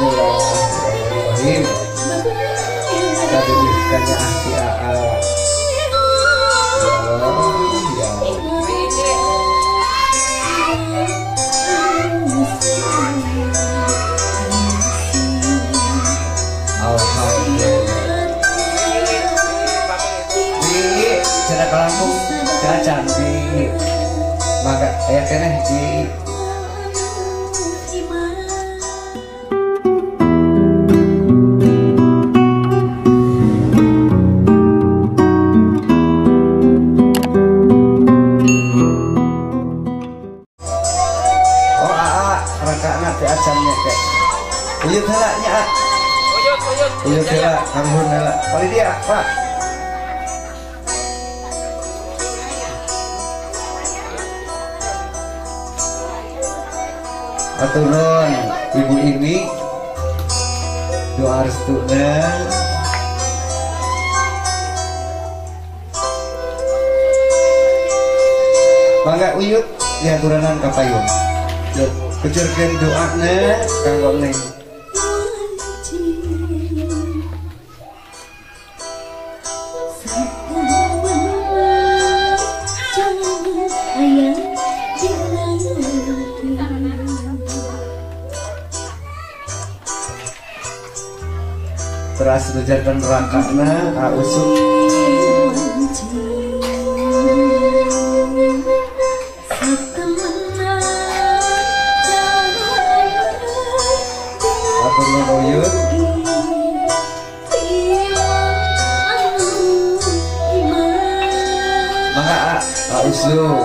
Bismillahirrahmanirrahim. Kadulihkannya ahli AA. Langsung dah cantik maka ya kene di oh rakana teh acannya teh uyut heula nya uyut heula kamuhun heula pali dia Pak. Aturun ibu ini doa restunya mangga uyut diaturanan kapayun kecerkan doanya kanggo neng teras nujarkan rakana usuk apa ngoyun maka usuk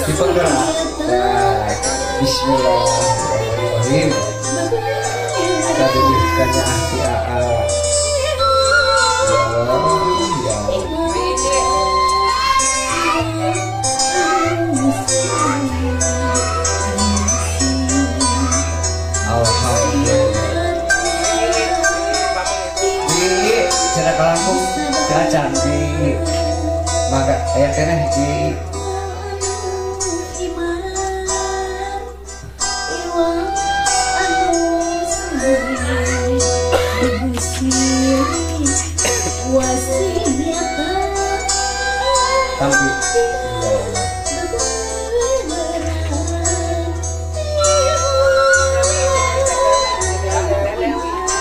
dipenggerak. Bismillahirrahmanirrahim. Kadulihkannya ahli AA. Alhamdulillah. Di jarak langsung dah cantik maka ya kene di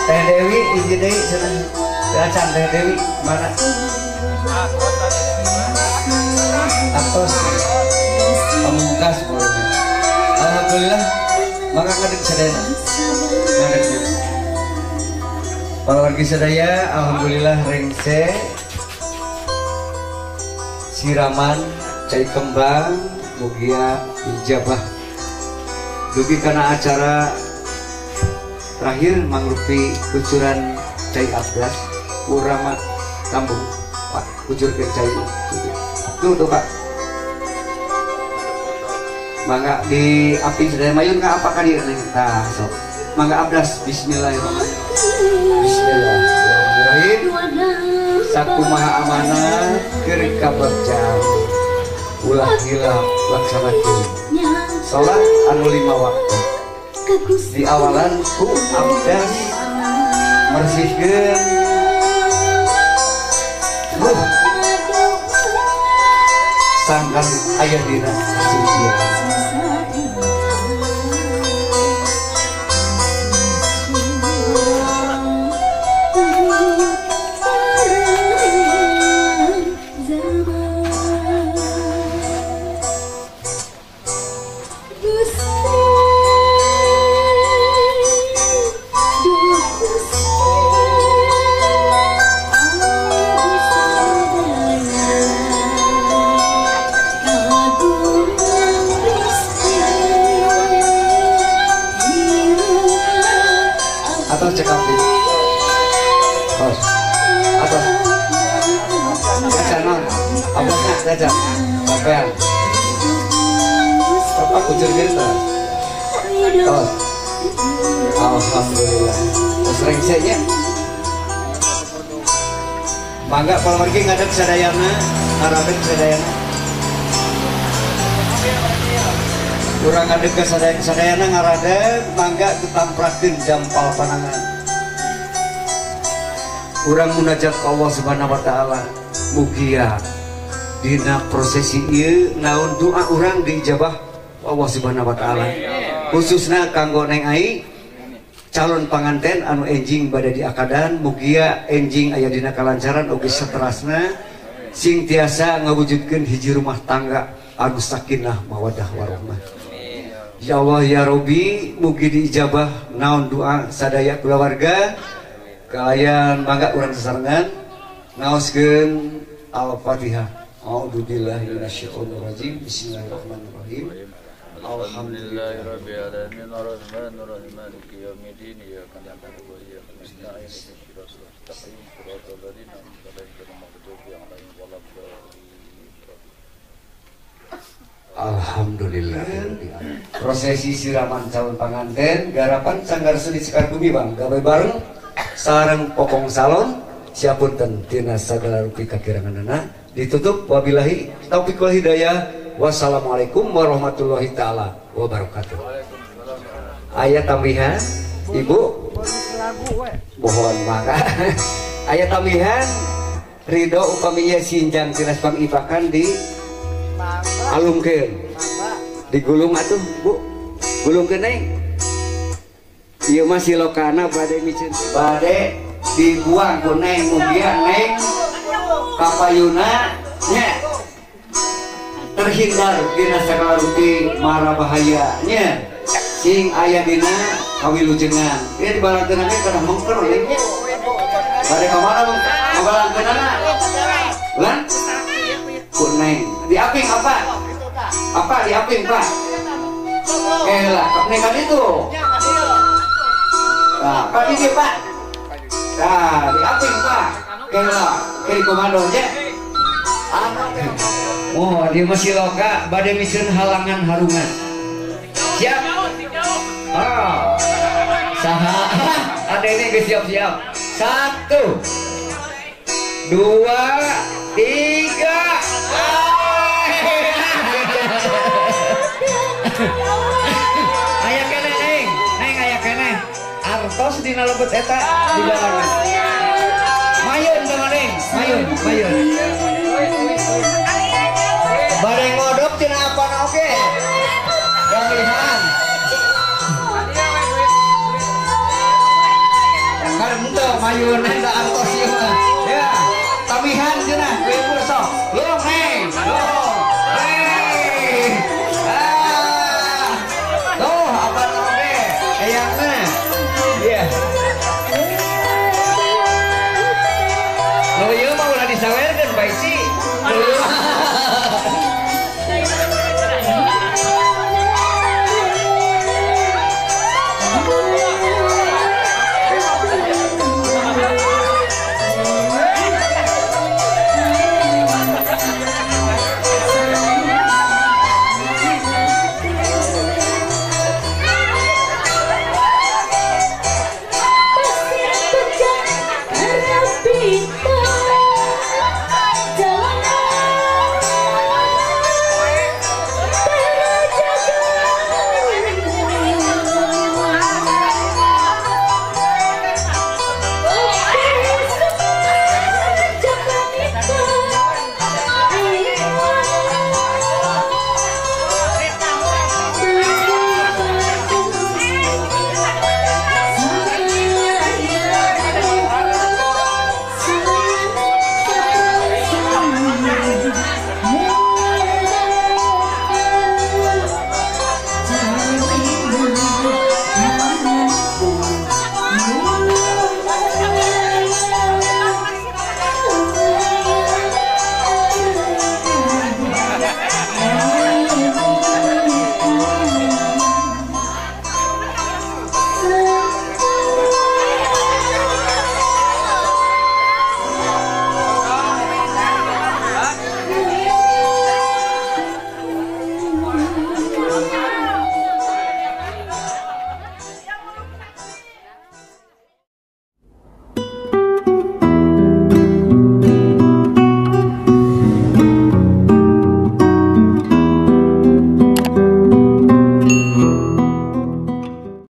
Teh Dewi izin Dewi senang belacan Teh Dewi mana atos pamungkas boleh alhamdulillah maka ngadeg sadaya ngadeg para wargi sadaya alhamdulillah rengse siraman cai kembang mugia ijabah dugi karena acara terakhir mangrupi kucuran cai abdas urama kambung Pak kucur ke cai tuh Pak mangga di api sedaya mayun nggak apakah dia nah so mangga abdas bismillahirrahmanirrahim bismillahirrahmanirrahim saku maha amanah kiri kabar jam ulah hilaf laksanakan sholat anu 5 waktu di awalan ku abdas mersihkeun sangkan ayah dina suci atau cekap di bos atas channel abasnya saja sampean apa kucur kita tos alhamdulillah sering saja mangga kalau pergi ngadep sadayana harapin sadayana Urang ngadeg ka sadayana ngaradeg mangga ketamprakeun jampal panangan. Urang munajat ka Allah Subhanahu wa taala mugia dina prosesi ieu naon doa urang diijabah Allah Subhanahu wa taala. Khususna kanggo Neng Ai calon panganten anu enjing bade diakadan mugia enjing aya dina kalancaran oge saterasna sing tiasa ngawujudkeun hiji rumah tangga anu sakinah mawaddah warahmah. Ya Allah ya Robbi mugi diijabah naon doa sadaya keluarga kalian mangga urang sesarengan ngaoskeun Al-Fatihah. A'udzubillahi minasyaitonir rajim. Bismillahirrahmanirrahim. Alhamdulillahirabbil alamin arrahmanir rahim maliki yaumiddin iyyaka na'budu wa iyyaka nasta'in ihdinas siratal mustaqim siratal ladzina an'amta 'alaihim ghairil maghdubi 'alaihim waladdallin. Alhamdulillah. Prosesi siraman calon panganten garapan Sanggar Seni Sekar Bumi Bang gawe bareng sareng pokong salon siapunten tina sagala rupi kakiranganana ditutup wabillahi taufiq wal hidayah. Wassalamualaikum warahmatullahi taala wabarakatuh. Aya tambihan Ibu mohon mangga aya tambihan ridho upaminya sinjang tinas pangibakan di alungkeun digulung atuh Bu gulungkeun Neng ieu mah silokana bade micin bade dibuang ku Neng mugia Neng kapayuna nya terhindar dina sagala rupi mara bahayanya sing aya dina kawilujengan ieu dibalangkeun ge kana mengker Neng nya bade ka mana ngabalangkeunana lan ku Neng diaping apa diaping Pak lah Neng kan itu nah Pak ini Pak nah diaping Pak lah kiri komando nya oh dia masih loka bade misen halangan harungan siap oh saha ada ini geus siap-siap 1 2 3 aya kene Neng aya kene artos dina lebet eta di balangan mayun sama Neng mayun bade ngodok tina apana oge galihan karep henteu mayun da artos ieu mah ya tamihan cenah we burso lung Neng lung tuh apana oge eyangna iya nu ieu mah ulah disawerkeun bae sih